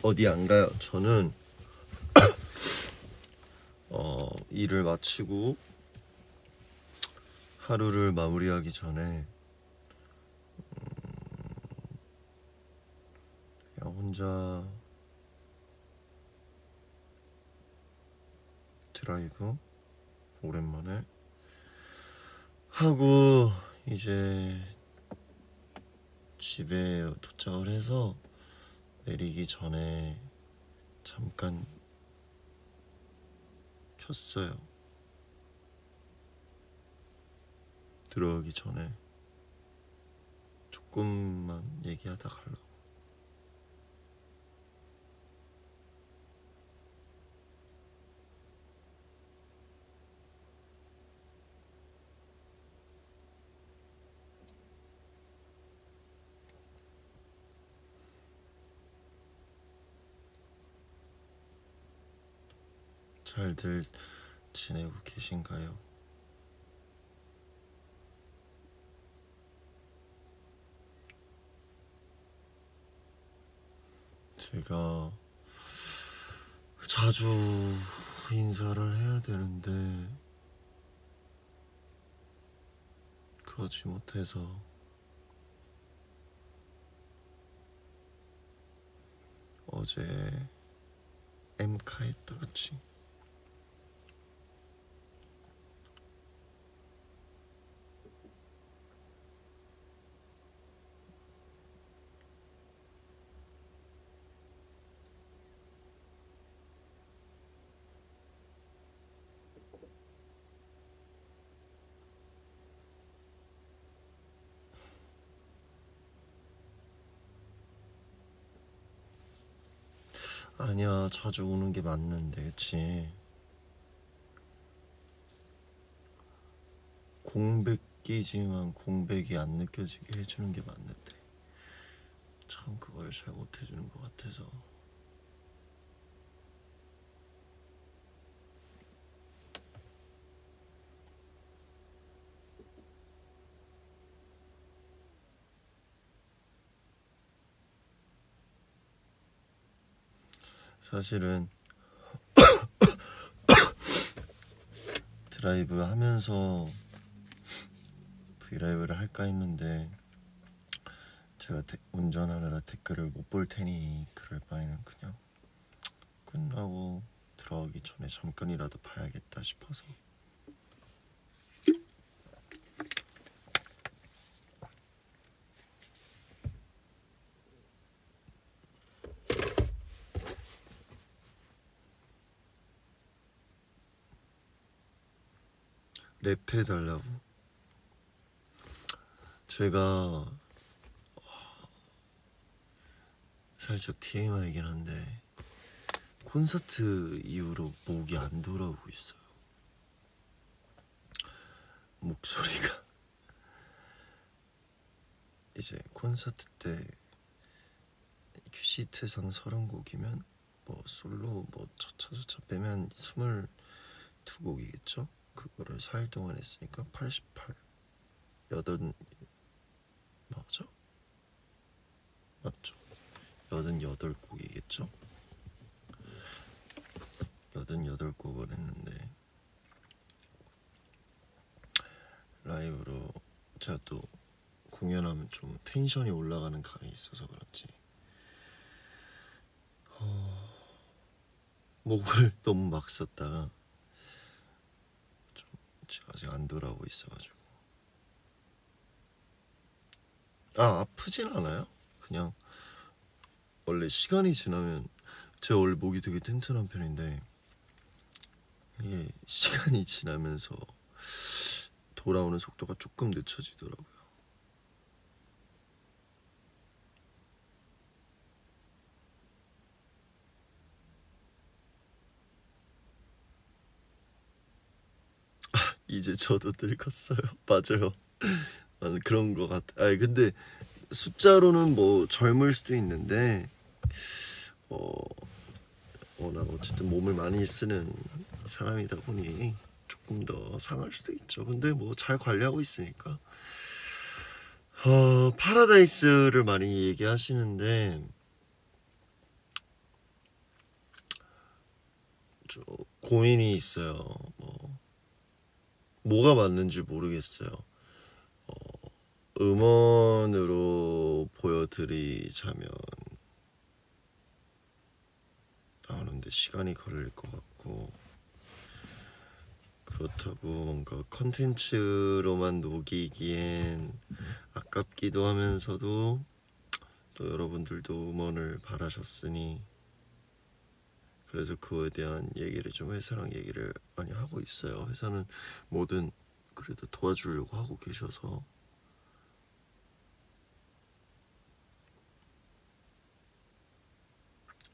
어디 안 가요. 저는 일을 마치고 하루를 마무리하기 전에 그냥 혼자 드라이브 오랜만에 하고 이제 집에 도착을 해서 내리기 전에 잠깐 켰어요. 들어가기 전에 조금만 얘기하다 가려고. 잘들 지내고 계신가요? 제가 자주 인사를 해야 되는데 그러지 못해서 어제 엠카에 떠갔지. 아니야, 자주 오는 게 맞는데, 그치? 공백기지만 공백이 안 느껴지게 해주는 게 맞는데 참 그걸 잘 못해주는 것 같아서. 사실은 드라이브 하면서 브이라이브를 할까 했는데 제가 운전하느라 댓글을 못 볼 테니 그럴 바에는 그냥 끝나고 들어가기 전에 잠깐이라도 봐야겠다 싶어서. 랩해달라고? 제가 살짝 TMI이긴 한데 콘서트 이후로 목이 안 돌아오고 있어요. 목소리가 이제 콘서트 때 큐시트상 30곡이면 뭐 솔로 뭐 저차 빼면 22곡이겠죠? 그거를 4일 동안 했으니까 88 8 맞아? 맞죠? 88곡이겠죠? 88곡을 했는데 라이브로 제가 또 공연하면 좀 텐션이 올라가는 감이 있어서 그런지 목을 너무 막 썼다가 좀 제가 아직 안 돌아오고 있어가지고. 아프진 않아요. 그냥 원래 시간이 지나면 제가 원래 목이 되게 튼튼한 편인데 이게 시간이 지나면서 돌아오는 속도가 조금 늦춰지더라고요. 이제 저도 늙었어요. 맞아요. 그런 거 같아. 근데 숫자로는 뭐 젊을 수도 있는데 워낙 어쨌든 몸을 많이 쓰는 사람이다 보니 조금 더 상할 수도 있죠. 근데 뭐 잘 관리하고 있으니까. 파라다이스를 많이 얘기하시는데 좀 고민이 있어요. 뭐가 맞는지 모르겠어요. 음원으로 보여드리자면 나오는데 시간이 걸릴 것 같고, 그렇다고 뭔가 컨텐츠로만 녹이기엔 아깝기도 하면서도 또 여러분들도 음원을 바라셨으니, 그래서 그거에 대한 얘기를 좀 회사랑 얘기를 많이 하고 있어요. 회사는 뭐든 그래도 도와주려고 하고 계셔서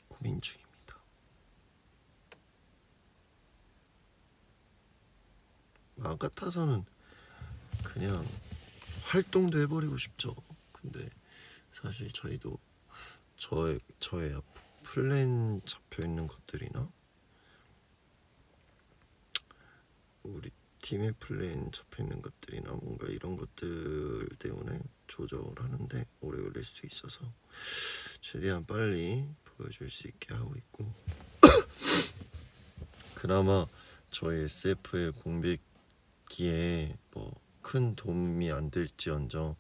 고민 중입니다. 마음 같아서는 그냥 활동도 해버리고 싶죠. 근데 사실 저희도 저의 플랜 잡혀 있는 것들이나 우리 팀의 플랜 잡혀 있는 것들이나 뭔가 이런 것들 때문에 조정을 하는데 오래 걸릴 수 있어서 최대한 빨리 보여줄 수 있게 하고 있고, 그나마 저희 SF의 공백기에 뭐 큰 도움이 안 될지언정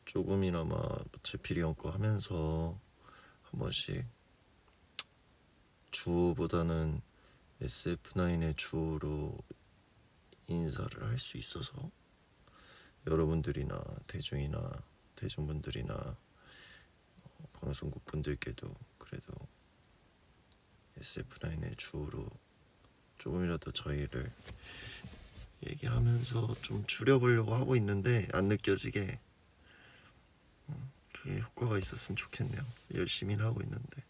조금이나마 제필이 형 거 하면서 한 번씩 주보다는 SF9의 주로 인사를 할 수 있어서 여러분들이나 대중분들이나 방송국 분들께도 그래도 SF9의 주로 조금이라도 저희를 얘기하면서 좀 줄여보려고 하고 있는데, 안 느껴지게 그게 효과가 있었으면 좋겠네요. 열심히는 하고 있는데.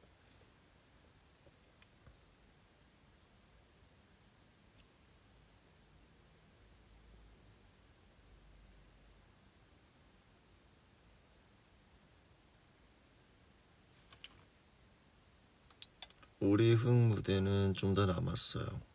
우리 흥 무대는 좀 더 남았어요.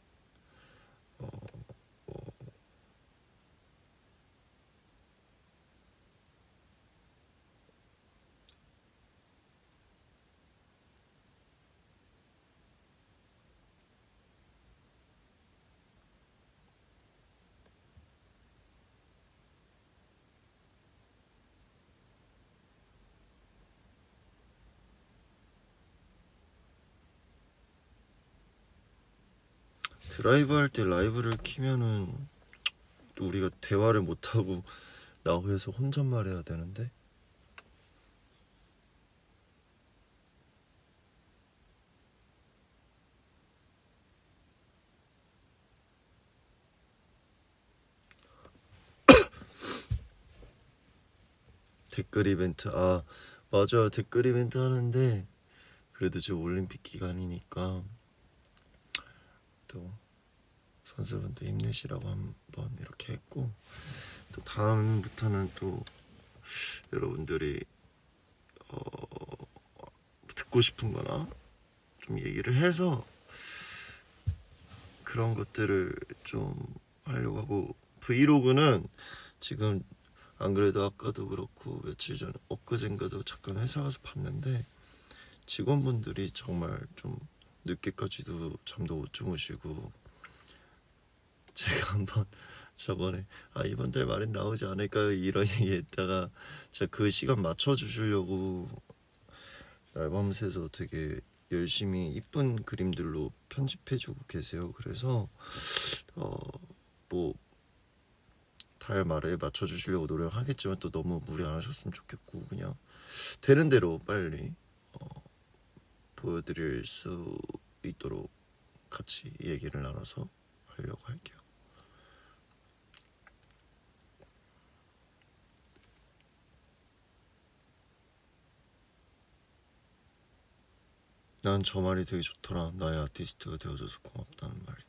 드라이브 할 때 라이브를 키면은 우리가 대화를 못하고 나와서 혼잣말 해야 되는데, 댓글 이벤트, 맞아요. 댓글 이벤트 하는데 그래도 지금 올림픽 기간이니까 또 선수분들 힘내시라고 한번 이렇게 했고, 또 다음부터는 또 여러분들이 듣고 싶은 거나 좀 얘기를 해서 그런 것들을 좀 하려고 하고, 브이로그는 지금 안 그래도 아까도 그렇고 며칠 전에 엊그젠가도 잠깐 회사 가서 봤는데 직원분들이 정말 좀 늦게까지도 잠도 못 주무시고, 제가 한번 저번에 이번 달 말엔 나오지 않을까요 이런 얘기 했다가 진짜 그 시간 맞춰 주시려고 날밤새서 되게 열심히 이쁜 그림들로 편집해 주고 계세요. 그래서 뭐 달 말에 맞춰 주시려고 노력하겠지만 또 너무 무리 안 하셨으면 좋겠고, 그냥 되는 대로 빨리 보여드릴 수 있도록 같이 얘기를 나눠서 하려고 할게요. 난 저 말이 되게 좋더라. 나의 아티스트가 되어줘서 고맙다는 말이.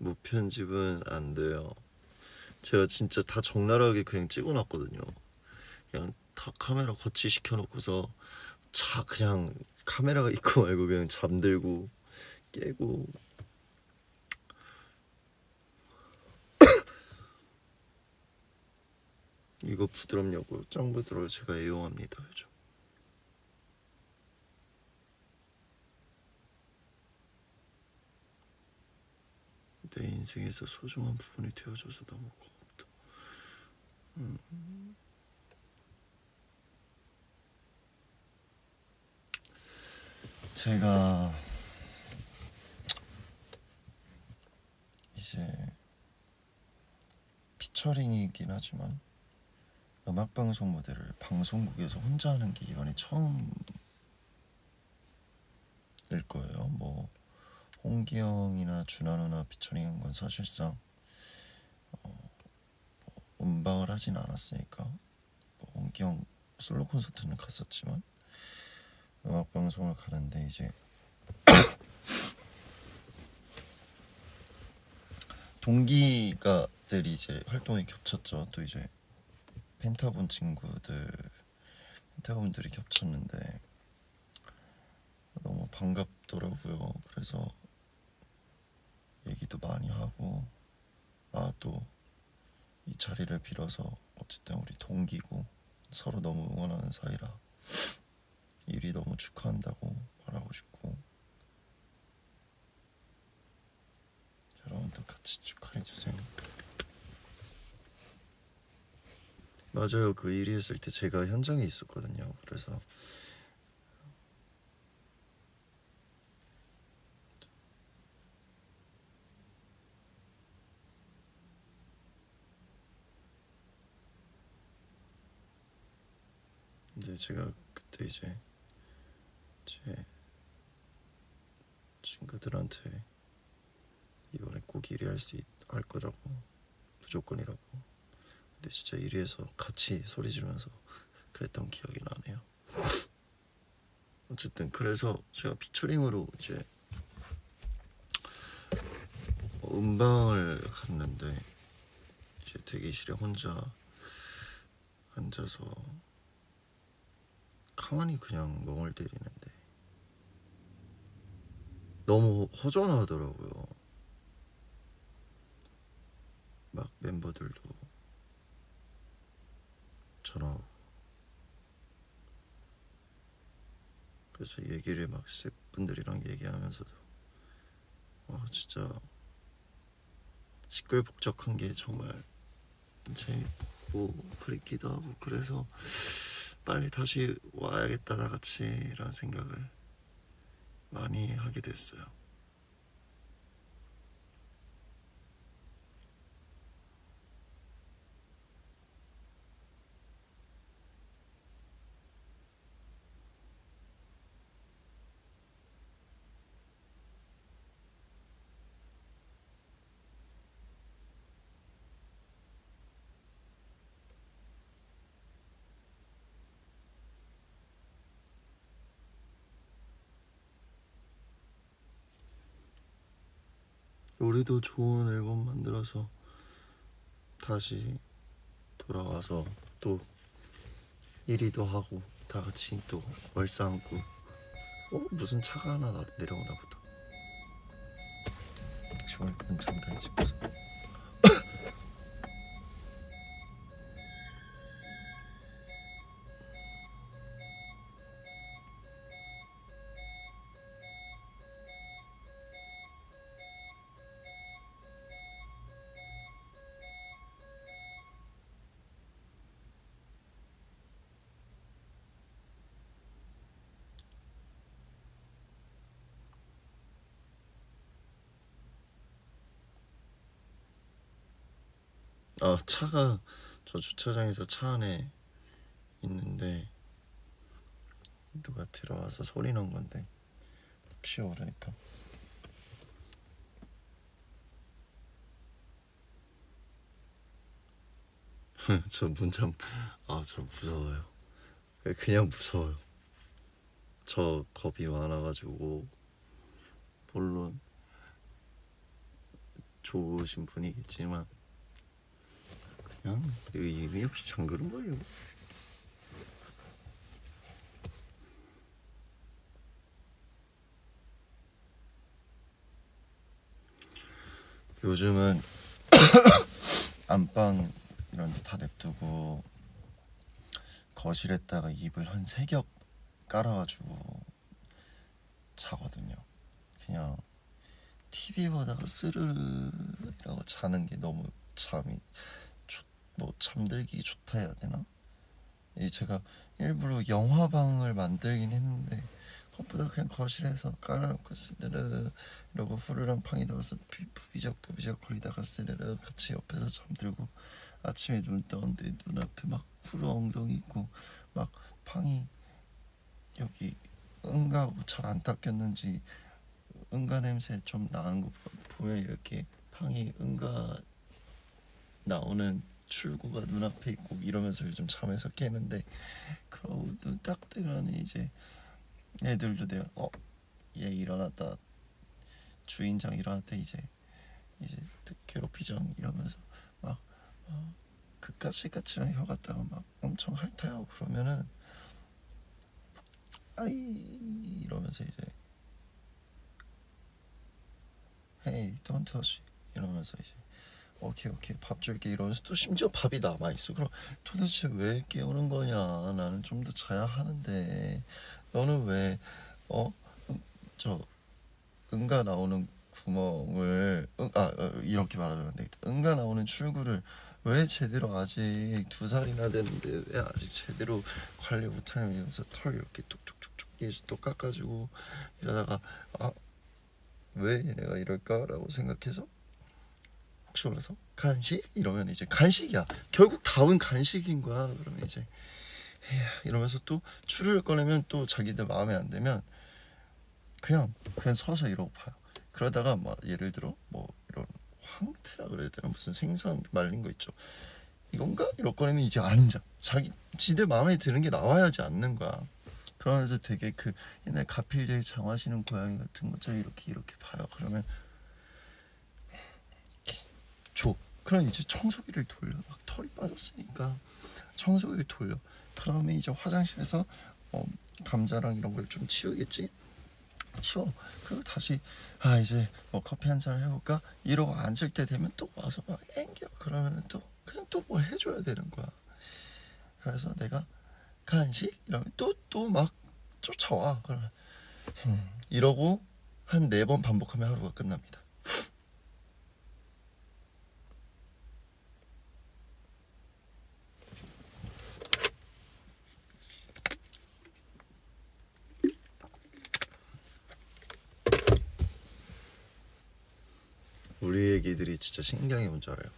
무편집은 안 돼요. 제가 진짜 다 적나라하게 그냥 찍어놨거든요. 그냥 다 카메라 거치시켜놓고서 그냥 카메라가 있고 말고 그냥 잠들고 깨고. 이거 부드럽냐고요? 짱 부드러워요. 제가 애용합니다 요즘. 내 인생에서 소중한 부분이 되어줘서 너무 고맙다. 제가 이제 피처링이긴 하지만 음악방송 무대를 방송국에서 혼자 하는 게 이번에 처음일 거예요. 뭐 홍기영이나 준하 누나 피처링한 건 사실상 음방을 하진 않았으니까, 뭐 홍기영 솔로 콘서트는 갔었지만 음악방송을 가는데 이제 동기가들이 이제 활동이 겹쳤죠. 또 이제 펜타곤들이 겹쳤는데 너무 반갑더라고요. 그래서 얘기도 많이 하고, 또 이 자리를 빌어서 어쨌든 우리 동기고 서로 너무 응원하는 사이라 일이 너무 축하한다고 말하고 싶고, 여러분도 같이 축하해주세요. 맞아요. 그 1위 했을 때 제가 현장에 있었거든요. 그래서 근데 제가 그때 이제 제 친구들한테 이번에 꼭 1위 할 거라고, 무조건이라고. 근데 진짜 1위에서 같이 소리 지르면서 그랬던 기억이 나네요. 어쨌든 그래서 제가 피처링으로 이제 음방을 갔는데 이제 대기실에 혼자 앉아서 가만히 그냥 멍을 때리는데 너무 허전하더라고요. 막 멤버들도 전화 오고, 그래서 얘기를 막 스태프분들이랑 얘기하면서도 진짜 시끌벅적한 게 정말 재밌고 그립기도 하고, 그래서 빨리 다시 와야겠다 다 같이 라는 생각을 많이 하게 됐어요. 우리도 좋은 앨범 만들어서 다시 돌아와서 또 1위도 하고 다 같이 또 얼싸안고. 무슨 차가 하나 내려오나 보다. 주얼픈 잠깐 집에서. 차가 저 주차장에서 차 안에 있는데 누가 들어와서 소리 난 건데 혹시 모르니까. 저 문참 저 무서워요. 그냥 무서워요. 저 겁이 많아가지고. 물론 좋으신 분이겠지만 그냥 의미 없이 잠그는 거예요. 요즘은 안방 이런 데 다 냅두고 거실에다가 이불 한 3겹 깔아가지고 자거든요. 그냥 TV 보다가 스르르라고 자는 게 너무 잠이 뭐 잠들기 좋다 해야 되나? 제가 일부러 영화방을 만들긴 했는데 그것보다 그냥 거실에서 깔아놓고 스르르 이러고 후루랑 팡이 들어서 부비적 거리다가 스르르 같이 옆에서 잠들고 아침에 눈 떠는데 눈앞에 막 후루 엉덩이 있고 막 팡이 여기 응가 잘 안 닦였는지 응가 냄새 좀 나는 거 보면 이렇게 팡이 응가 나오는 출구가 눈앞에 있고 이러면서 요즘 잠에서 깨는데 그러고 눈 딱 뜨면 이제 애들도 내가 얘 일어났다 주인장 일어났다 이제 괴롭히자 이러면서 막 그 까칠까칠한 혀 갖다가 막 엄청 핥아요. 그러면은 아이 이러면서 이제 Hey don't touch 이러면서 이제 오케이 밥 줄게 이러면서 또 심지어 밥이 남아있어. 그럼 도대체 왜 깨우는 거냐. 나는 좀 더 자야 하는데 너는 왜 저 응가 나오는 구멍을 이렇게 말하면 안 되겠다. 응가 나오는 출구를 왜 제대로 아직 2살이나 됐는데 왜 아직 제대로 관리 못하냐 이러면서 털 이렇게 툭툭툭툭 또 깎아주고 이러다가 왜 내가 이럴까라고 생각해서 혹시 몰라서 간식? 이러면 이제 간식이야. 결국 답은 간식인 거야. 그러면 이제 이러면서 또 추를 꺼내면 또 자기들 마음에 안 들면 그냥 서서 이러고 봐요. 그러다가 막 예를 들어 뭐 이런 황태라 그래야 되나 무슨 생선 말린 거 있죠. 이건가? 이럴 거면 이제 앉아. 지들 마음에 드는 게 나와야지 않는 거야. 그러면서 되게 그 옛날 가필드에 장화시는 고양이 같은 것처럼 이렇게 봐요. 그러면 줘. 그럼 이제 청소기를 돌려. 막 털이 빠졌으니까 청소기를 돌려. 그다음에 이제 화장실에서 감자랑 이런 걸 좀 치우겠지. 치워. 그리고 다시 이제 뭐 커피 한 잔 해볼까? 이러고 앉을 때 되면 또 와서 막 앵겨. 그러면은 또 그냥 또 뭘 해줘야 되는 거야. 그래서 내가 간식? 이러면 또 막 쫓아와. 그러면 이러고 한 4번 반복하면 하루가 끝납니다. 우리 애기들이 진짜 신기한 게 뭔지 알아요?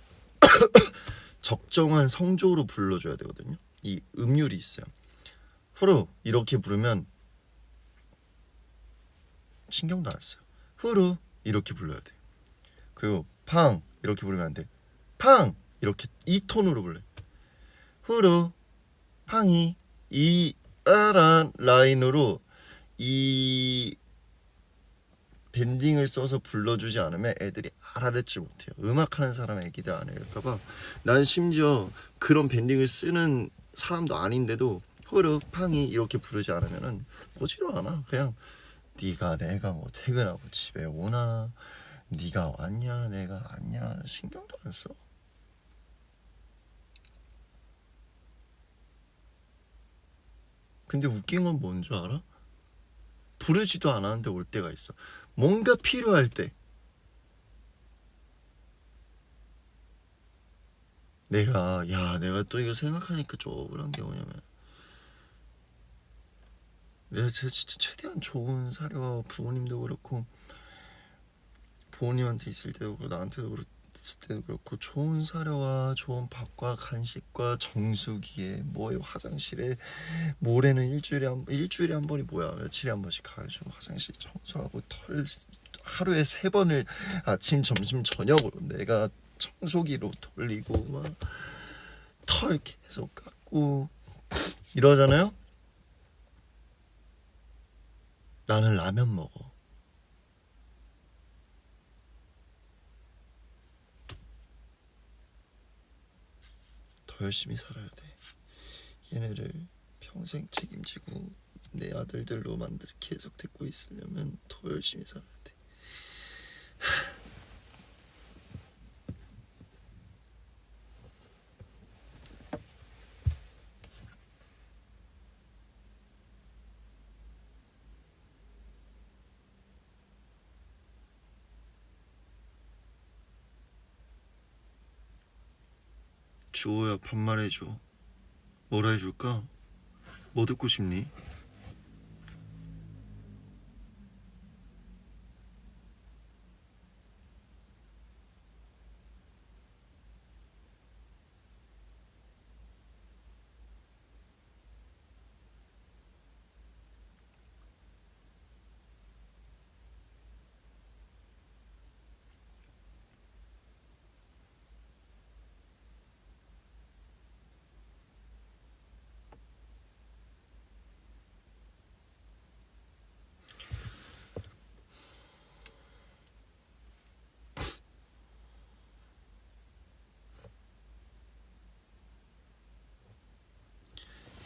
적정한 성조로 불러줘야 되거든요. 이 음률이 있어요. 후루 이렇게 부르면 신경도 안 써요. 후루 이렇게 불러야 돼요. 그리고 팡 이렇게 부르면 안 돼. 팡 이렇게 이 톤으로 불러요. 후루 팡이 이란 라인으로 이 밴딩을 써서 불러주지 않으면 애들이 알아듣지 못해요. 음악하는 사람 애기들 안 할까봐. 난 심지어 그런 밴딩을 쓰는 사람도 아닌데도 후루 팡이 이렇게 부르지 않으면은 보지도 않아. 그냥 네가 내가 뭐 퇴근하고 집에 오나 네가 왔냐 내가 왔냐 신경도 안 써. 근데 웃긴 건 뭔 줄 알아? 부르지도 않았는데 올 때가 있어. 뭔가 필요할 때 내가 또 이거 생각하니까 좀 억울한 게 뭐냐면 내가 진짜 최대한 좋은 사료와 부모님도 그렇고 부모님한테 있을 때도 그렇고 나한테도 그렇을 때도 그렇고 좋은 사료와 좋은 밥과 간식과 정수기에 뭐에 화장실에 모래는 일주일에 한 번이 뭐야 며칠에 한 번씩 가가지고 화장실 청소하고 털 하루에 3번을 아침 점심 저녁으로 내가 청소기로 돌리고 막 털 계속 깎고 이러잖아요. 나는 라면 먹어. 더 열심히 살아야 돼. 얘네를 평생 책임지고 내 아들들로 계속 데리고 있으려면 더 열심히 살아야 돼. 주호야, 반말해줘. 뭐라 해줄까? 뭐 듣고 싶니?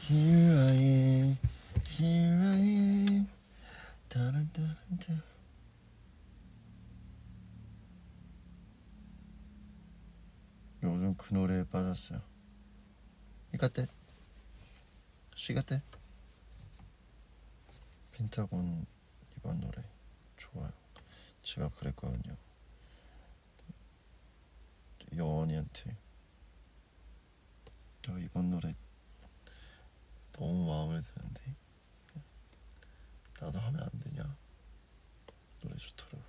Here I am, here I am. 따란따란따. 요즘 그 노래에 빠졌어요. You got that? She got that? 펜타곤 이번 노래 좋아요. 제가 그랬거든요. 여원이한테 이번 노래 너무 마음에 드는데 나도 하면 안 되냐? 노래 좋더라고요.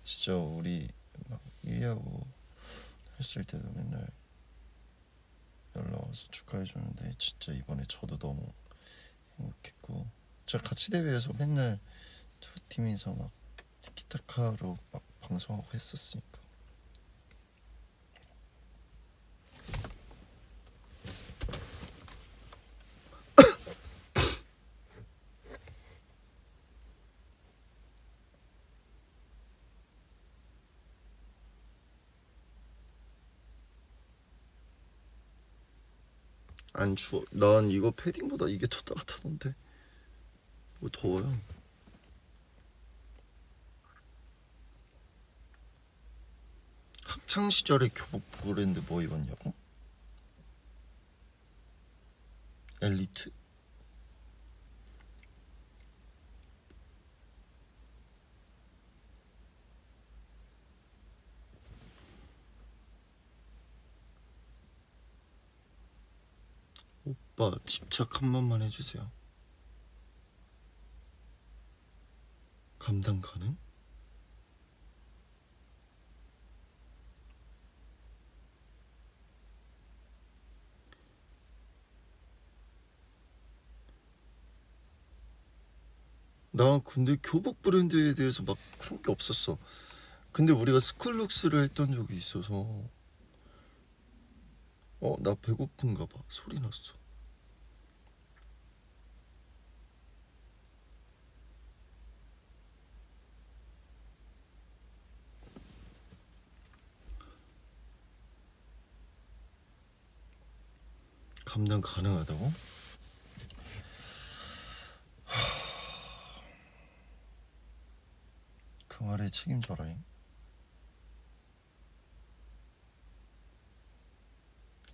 진짜 우리 막 일하고 했을 때도 맨날 연락 와서 축하해 주는데 진짜 이번에 저도 너무 행복했고, 제가 같이 대회에서 맨날 두 팀이서 막 티키타카로 막 방송하고 했었으니까. 안 추워. 난 이거 패딩보다 이게 더 따뜻하던데. 뭐 더워요. 학창 시절에 교복 브랜드 뭐 입었냐고? 엘리트? 오빠 집착 한 번만 해주세요. 감당 가능? 나 근데 교복 브랜드에 대해서 막 그런 게 없었어. 근데 우리가 스쿨룩스를 했던 적이 있어서. 나 배고픈가 봐. 소리 났어. 감당 가능하다고? 그 말에 책임져라잉.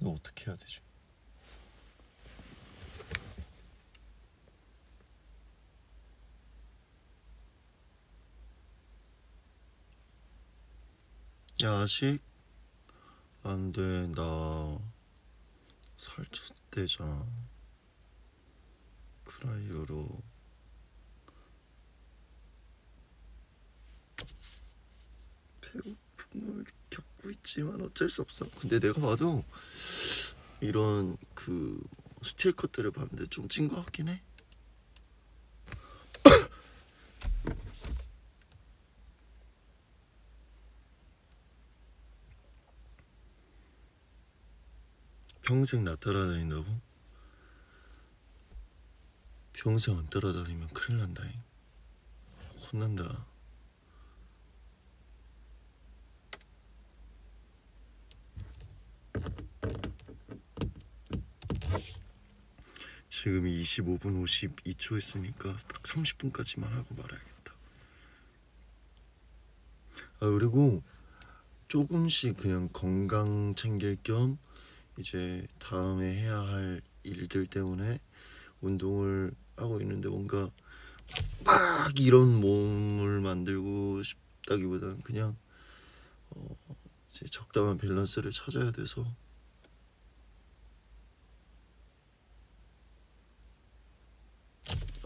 이거 어떻게 해야 되지? 야식? 안 돼. 나 살쪘대잖아. 그라이어로 배고픔을 겪고 있지만 어쩔 수 없어. 근데 내가 봐도 이런 그 스틸 컷들을 봤는데 좀 찐 거 같긴 해. 평생 나 따라다닌다고? 평생 안 따라다니면 큰일 난다잉. 혼난다. 지금이 25분 52초 했으니까 딱 30분까지만 하고 말아야겠다. 그리고 조금씩 그냥 건강 챙길 겸 이제 다음에 해야 할 일들 때문에 운동을 하고 있는데 뭔가 막 이런 몸을 만들고 싶다기보다는 그냥 이제 적당한 밸런스를 찾아야 돼서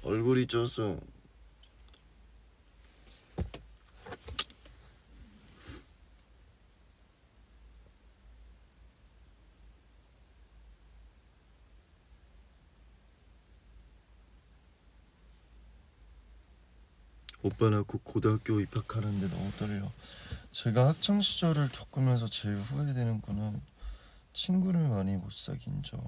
얼굴이 쪄서 오빠 나 곧 고등학교 입학하는데 너무 떨려. 제가 학창 시절을 겪으면서 제일 후회되는 거는 친구를 많이 못 사귄 점.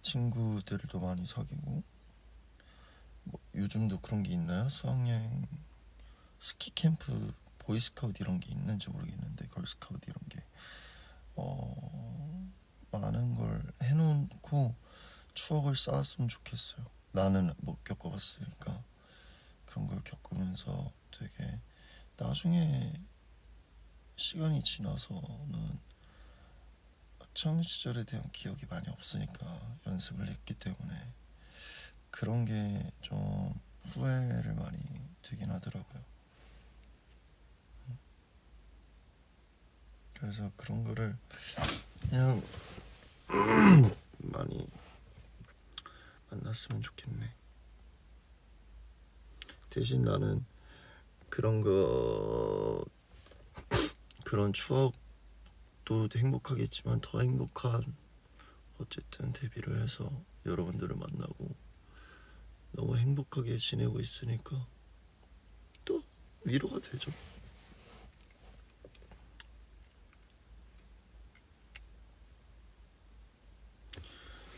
친구들도 많이 사귀고 뭐 요즘도 그런 게 있나요? 수학여행, 스키 캠프, 보이스카우트 이런 게 있는지 모르겠는데 걸스카우트 이런 게 많은 걸 해놓고 추억을 쌓았으면 좋겠어요. 나는 못 겪어봤으니까 그런 걸 겪으면서 되게 나중에 시간이 지나서는 학창 시절에 대한 기억이 많이 없으니까 연습을 했기 때문에 그런 게 좀 후회를 많이 되긴 하더라고요. 그래서 그런 거를 그냥 많이 만났으면 좋겠네. 대신 나는 그런 추억도 행복하겠지만 더 행복한 어쨌든 데뷔를 해서 여러분들을 만나고 너무 행복하게 지내고 있으니까 또 위로가 되죠.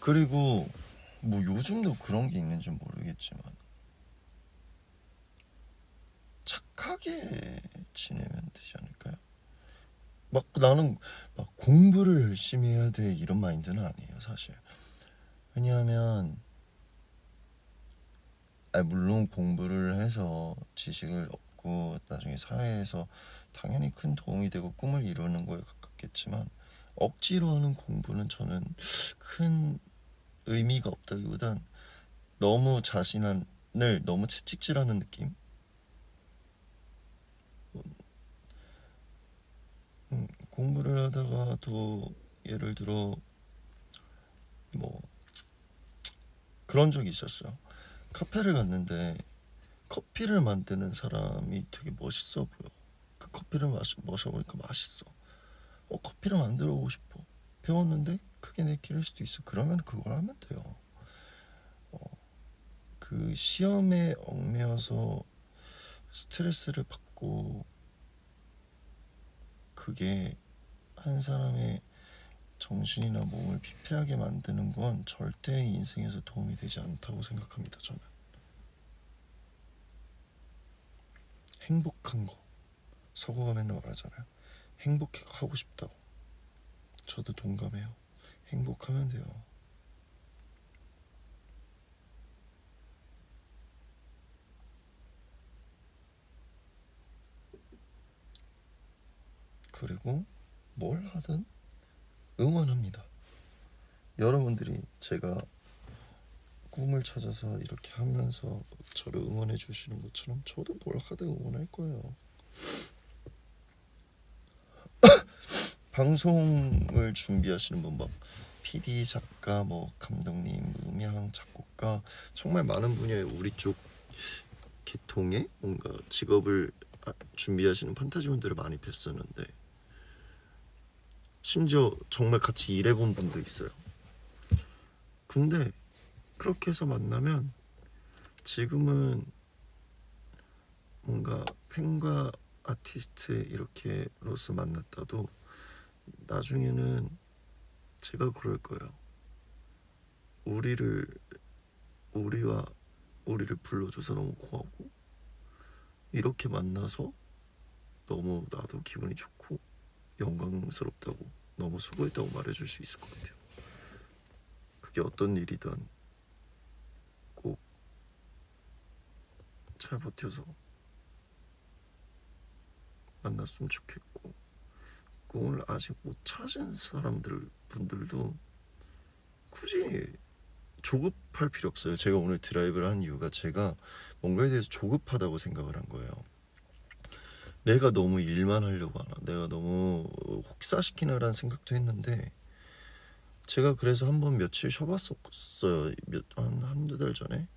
그리고 뭐 요즘도 그런 게 있는지 모르겠지만 착하게 지내면 되지 않을까요? 막 나는 막 공부를 열심히 해야 돼 이런 마인드는 아니에요 사실. 왜냐하면 물론 공부를 해서 지식을 얻고 나중에 사회에서 당연히 큰 도움이 되고 꿈을 이루는 거에 가깝겠지만 억지로 하는 공부는 저는 큰 의미가 없다기보단 너무 자신을 너무 채찍질하는 느낌. 공부를 하다가도 예를 들어 뭐 그런 적이 있었어요. 카페를 갔는데 커피를 만드는 사람이 되게 멋있어 보여. 그 커피를 마셔보니까 맛있어. 커피를 만들어 보고 싶어. 배웠는데 크게 내키를 수도 있어. 그러면 그걸 하면 돼요. 그 시험에 얽매여서 스트레스를 받고 그게 한 사람의 정신이나 몸을 피폐하게 만드는 건 절대 인생에서 도움이 되지 않다고 생각합니다. 저는 행복한 거 서구가 맨날 말하잖아요. 행복해 하고 싶다고. 저도 동감해요. 행복하면 돼요. 그리고 뭘 하든 응원합니다. 여러분들이 제가 꿈을 찾아서 이렇게 하면서 저를 응원해 주시는 것처럼 저도 뭘 하든 응원할 거예요. 방송을 준비하시는 분 막 PD, 작가, 뭐 감독님, 음향, 작곡가 정말 많은 분야의 우리 쪽 계통의 뭔가 직업을 준비하시는 판타지분들을 많이 뵀었는데 심지어 정말 같이 일해본 분도 있어요. 근데 그렇게 해서 만나면 지금은 뭔가 팬과 아티스트 이렇게로서 만났다도 나중에는 제가 그럴 거예요. 우리를 불러줘서 너무 고마워. 이렇게 만나서 너무 나도 기분이 좋고 영광스럽다고 너무 수고했다고 말해줄 수 있을 것 같아요. 그게 어떤 일이든 꼭 잘 버텨서 만났으면 좋겠고, 꿈을 아직 못 찾은 분들도 굳이 조급할 필요 없어요. 제가 오늘 드라이브를 한 이유가 제가 뭔가에 대해서 조급하다고 생각을 한 거예요. 내가 너무 일만 하려고 하나, 내가 너무 혹사시키나라는 생각도 했는데, 제가 그래서 한번 며칠 쉬어봤었어요. 한두 달 전에.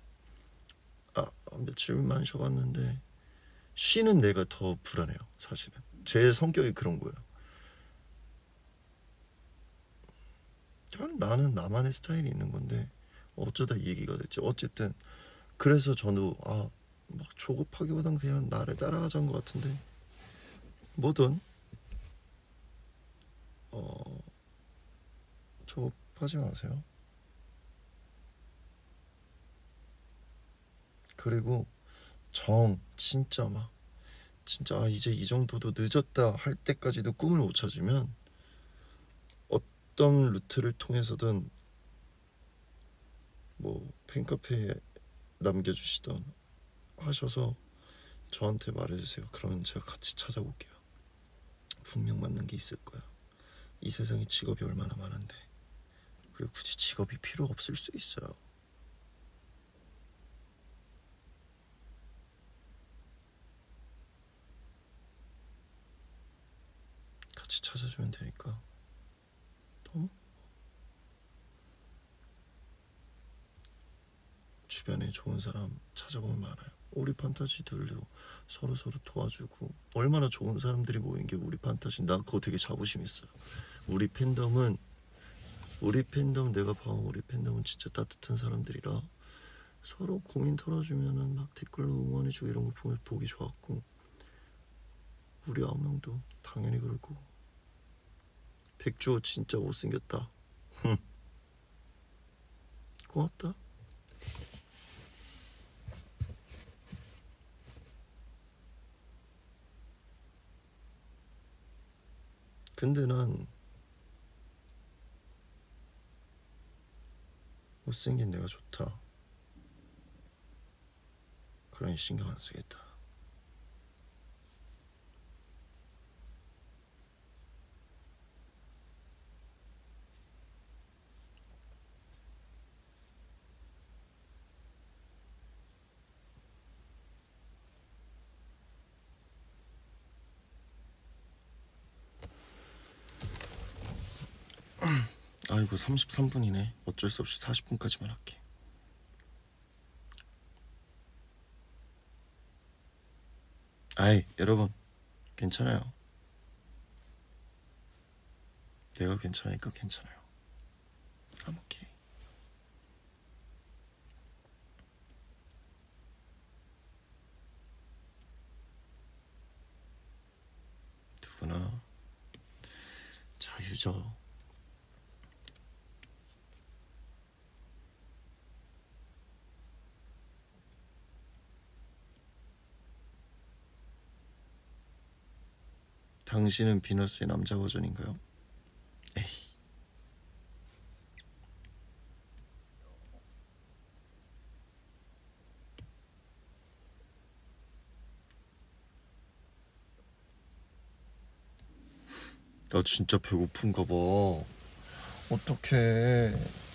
며칠만 쉬어봤는데 쉬는 내가 더 불안해요. 사실은 제 성격이 그런 거예요. 나는 나만의 스타일이 있는 건데 어쩌다 이 얘기가 됐지. 어쨌든 그래서 저도 막 조급하기보단 그냥 나를 따라가자는 것 같은데, 뭐든 조급하지 마세요. 그리고 진짜 이제 이 정도도 늦었다 할 때까지도 꿈을 못 찾으면 어떤 루트를 통해서든 뭐 팬카페에 남겨주시던 하셔서 저한테 말해주세요. 그러면 제가 같이 찾아볼게요. 분명 맞는 게 있을 거야. 이 세상에 직업이 얼마나 많은데. 그리고 굳이 직업이 필요 없을 수 있어요. 같이 찾아주면 되니까. 너무 주변에 좋은 사람 찾아보면 많아요. 우리 판타지들도 서로 도와주고, 얼마나 좋은 사람들이 모인 게 우리 판타지. 나 그거 되게 자부심 있어요. 우리 팬덤은 내가 봐온 우리 팬덤은 진짜 따뜻한 사람들이라 서로 고민 털어주면은 막 댓글로 응원해주고 이런 거 보면 보기 좋았고, 우리 9명도 당연히 그럴 거고. 백조 진짜 못생겼다. 고맙다. 근데 난 못생긴 내가 좋다. 그러니 신경 안 쓰겠다. 아이고 33분이네. 어쩔 수 없이 40분까지만 할게. 여러분 괜찮아요. 내가 괜찮으니까 괜찮아요. I'm okay. 누구나 자유죠. 당신은 비너스의 남자 버전인가요? 에이. 나 진짜 배고픈가 봐. 어떡해.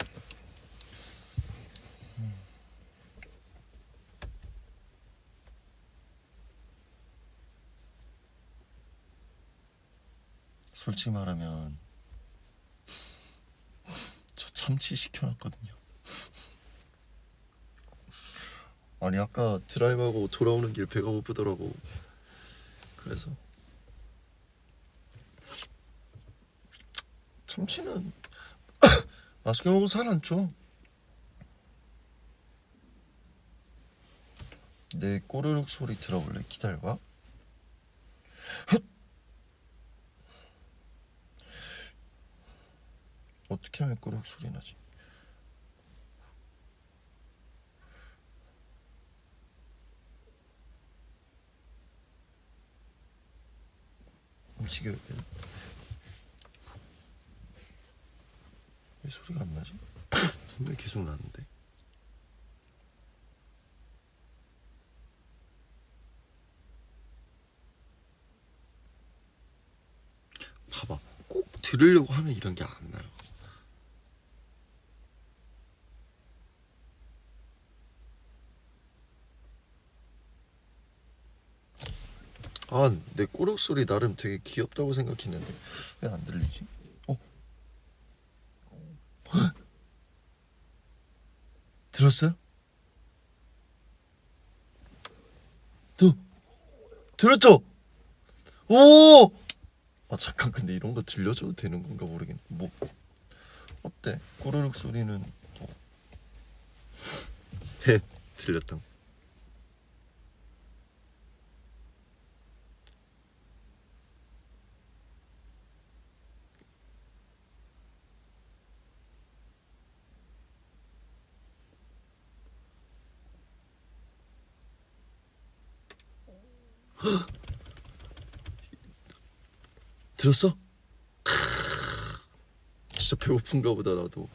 솔직히 말하면 저 참치 시켜놨거든요. 아니 아까 드라이브하고 돌아오는 길 배가 고프더라고. 그래서 참치는 맛있게 먹으면 살 안 쪄. 내 꼬르륵 소리 들어볼래? 기다려봐. 어떻게 하면 꼬르륵 소리 나지? 움직여야 돼. 왜 소리가 안 나지? 분명히 계속 나는데. 봐봐, 꼭 들으려고 하면 이런 게 안 나요. 아, 내 꼬륵 소리 나름 되게 귀엽다고 생각했는데 왜 안 들리지? 들었어요? 들었죠? 오! 아 잠깐, 근데 이런 거 들려줘도 되는 건가 모르겠네. 뭐 어때? 꼬르륵 소리는 해 들렸다. 들었어? 진짜 배고픈가 보다. 나도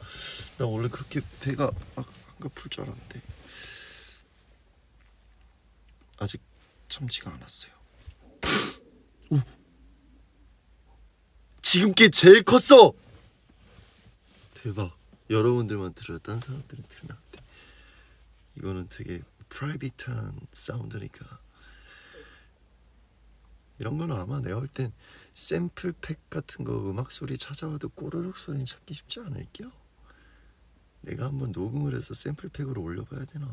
나 원래 그렇게 배가 안 고플 줄 알았는데 아직 참지가 않았어요. 오, 지금 게 제일 컸어. 대박. 여러분들만 들어요. 딴 사람들은 들으면 안 돼. 이거는 되게 프라이빗한 사운드니까. 이런 거는 아마 내가 볼 땐 샘플팩 같은 거 음악 소리 찾아와도 꼬르륵 소리는 찾기 쉽지 않을게요. 내가 한번 녹음을 해서 샘플팩으로 올려봐야 되나?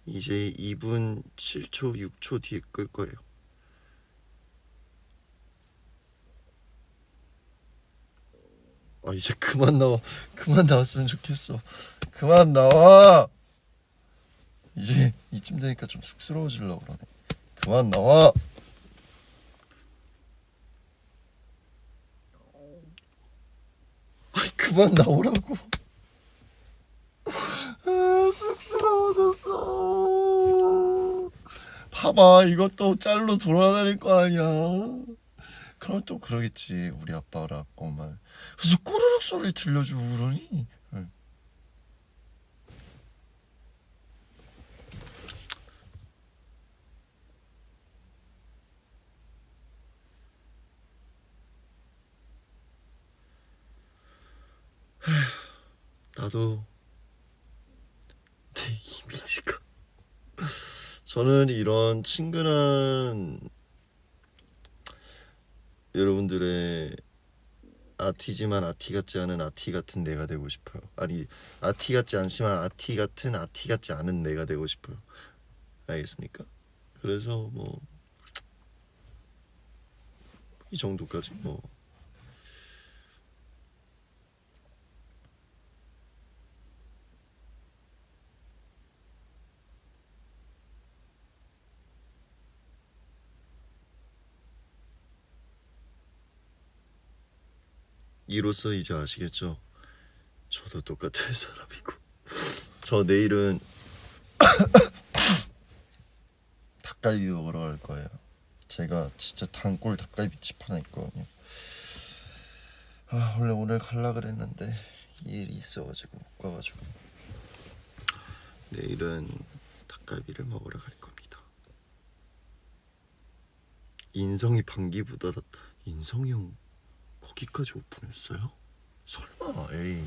이제 2분 7초 6초 뒤에 끌 거예요. 아 이제 그만 나와. 그만 나왔으면 좋겠어. 그만 나와. 이제 이쯤 되니까 좀 쑥스러워지려고 그러네. 그만 나와. 아이 그만 나오라고. 아, 쑥스러워졌어. 봐봐, 이것도 짤로 돌아다닐 거 아니야. 그럼 또 그러겠지, 우리 아빠랑 엄마. 그래서 꼬르륵 소리 들려주고 그러니. 응. 나도 내 이미지가. 저는 이런 친근한 여러분들의 아티지만 아티 같지 않은 아티 같은 내가 되고 싶어요. 아니, 아티 같지 않지만 아티 같은 아티 같지 않은 내가 되고 싶어요. 알겠습니까? 그래서 뭐 이 정도까지 뭐. 이로써 이제 아시겠죠? 저도 똑같은 사람이고. 저 내일은 닭갈비 먹으러 갈 거예요. 제가 진짜 단골 닭갈비집 하나 있거든요. 아, 원래 오늘 갈라 그랬는데 일이 있어가지고 못 가가지고. 내일은 닭갈비를 먹으러 갈 겁니다. 인성이 방기보다 인성이 형 거기까지 오픈했어요? 설마. 에이,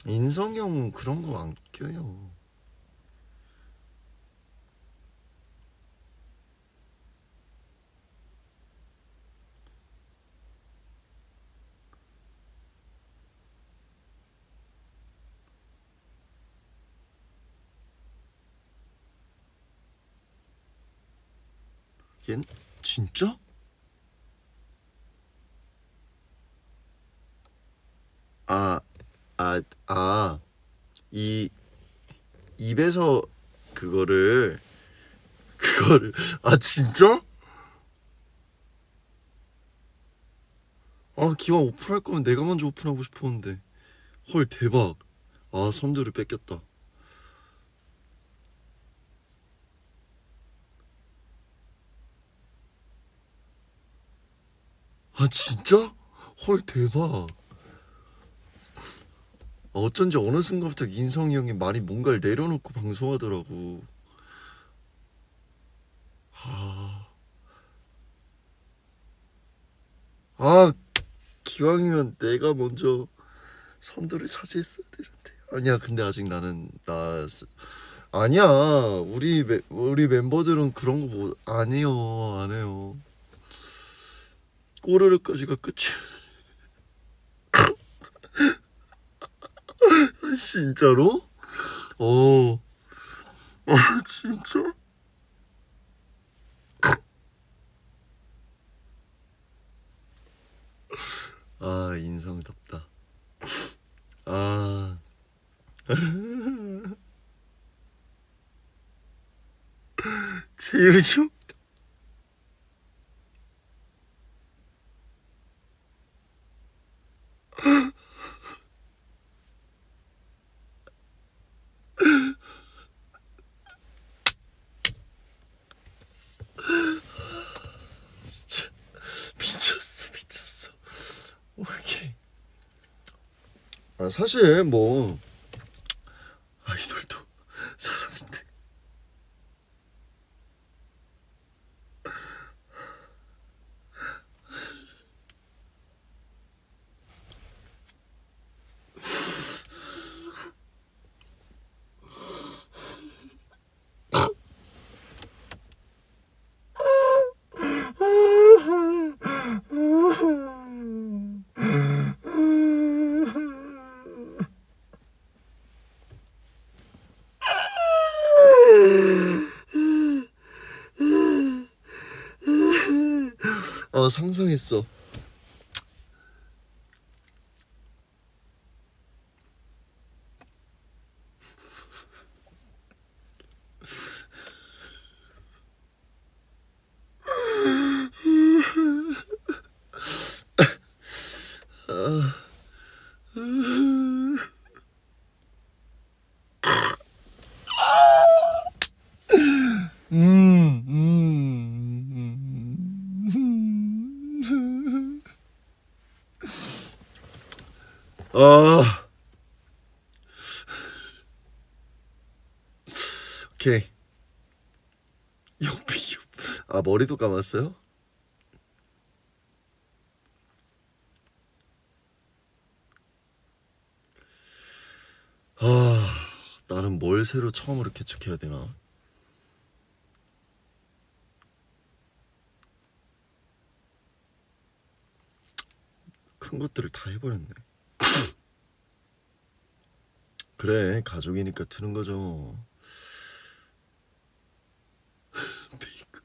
인성이 형은 그런 거 안 껴요. 얜 진짜? 아, 이 입에서 그거를 아 진짜? 아 기왕 오픈할 거면 내가 먼저 오픈하고 싶었는데. 헐 대박. 아 선두를 뺏겼다. 아 진짜? 헐 대박. 어쩐지 어느 순간부터 인성이 형이 말이 뭔가를 내려놓고 방송하더라고. 아, 아 기왕이면 내가 먼저 선두를 차지했어야 되는데. 아니야 근데 아직 아니야. 우리 멤버들은 그런 거 뭐 안 해요. 안 해요. 꼬르륵까지가 끝이야. 진짜로? 어. 아 진짜? 아 인성답다. 아 재윤이 형? 진짜 미쳤어 미쳤어. 오케이. 아 사실 뭐 아이돌도 사람인데. 상상했어. 아, 오케이. 옆이 아 머리도 감았어요? 아, 나는 뭘 새로 처음으로 개척해야 되나? 큰 것들을 다 해버렸네. 그래, 가족이니까 트는 거죠. 메이크.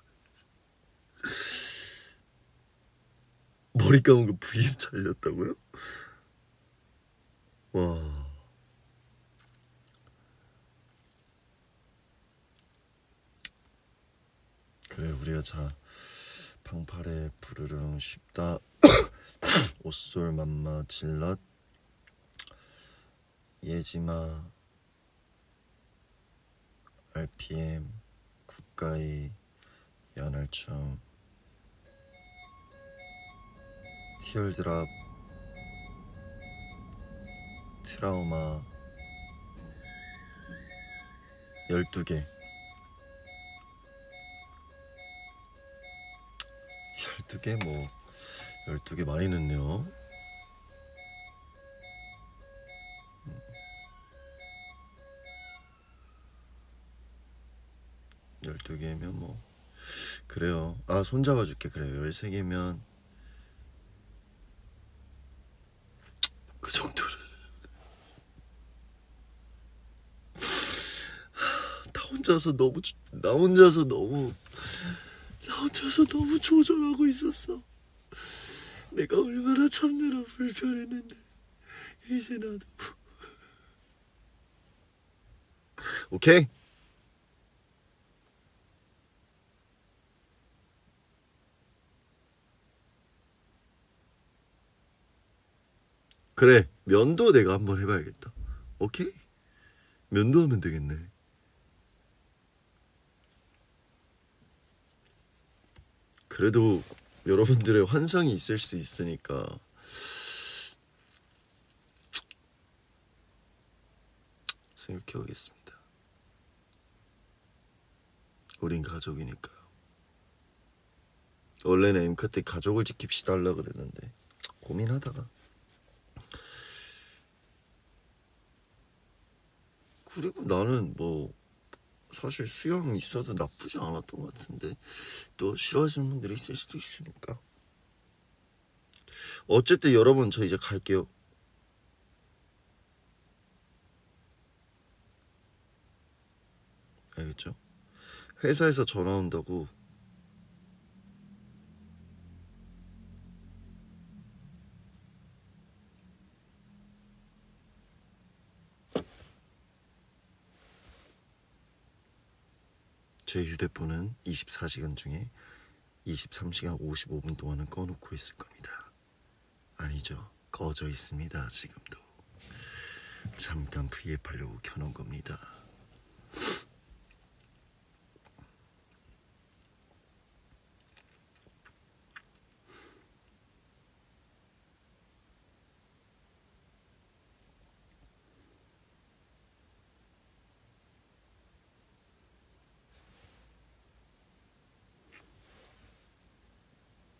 머리 감은 거 V앱 잘렸다고요? 와, 그래 우리가 자 방팔에 부르릉 쉽다 옷솔 맘마 질럿 예지마 RPM 국가의 연알춤 티얼드랍 트라우마 12개 12개 뭐 12개 많이 넣네요. 12개면 뭐 그래요. 아 손잡아줄게. 그래요 13개면 그 정도를 나 혼자서 너무 조절하고 있었어. 내가 얼마나 참느라 불편했는데 이제 나도 오케이. 그래 면도 내가 한번 해봐야겠다. 오케이 면도 하면 되겠네. 그래도 여러분들의 환상이 있을 수 있으니까 생각해 보겠습니다. 우린 가족이니까요. 원래는 엠카 때 가족을 지킵시다 하려고 그랬는데 고민하다가 그리고 나는 뭐 사실 수영 있어도 나쁘지 않았던 것 같은데 또 싫어하시는 분들이 있을 수도 있으니까 어쨌든 여러분 저 이제 갈게요. 알겠죠? 회사에서 전화 온다고. 제 휴대폰은 24시간 중에 23시간 55분 동안은 꺼놓고 있을 겁니다. 아니죠. 꺼져 있습니다. 지금도. 잠깐 브이앱하려고 켜놓은 겁니다.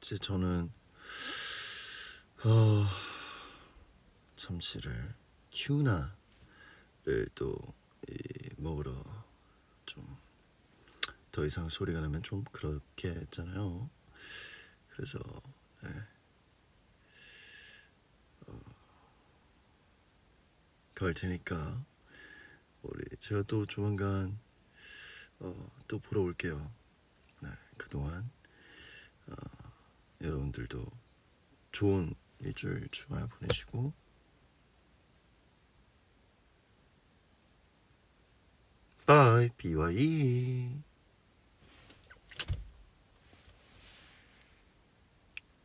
이제 저는 잠시를 튜나를 또 먹으러 좀 더 이상 소리가 나면 좀 그렇게 했잖아요. 그래서 네. 갈 테니까 우리 제가 또 조만간 또 보러 올게요. 네, 그동안 여러분들도 좋은 일주일 주말 보내시고 바이 BYE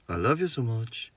I love you so much.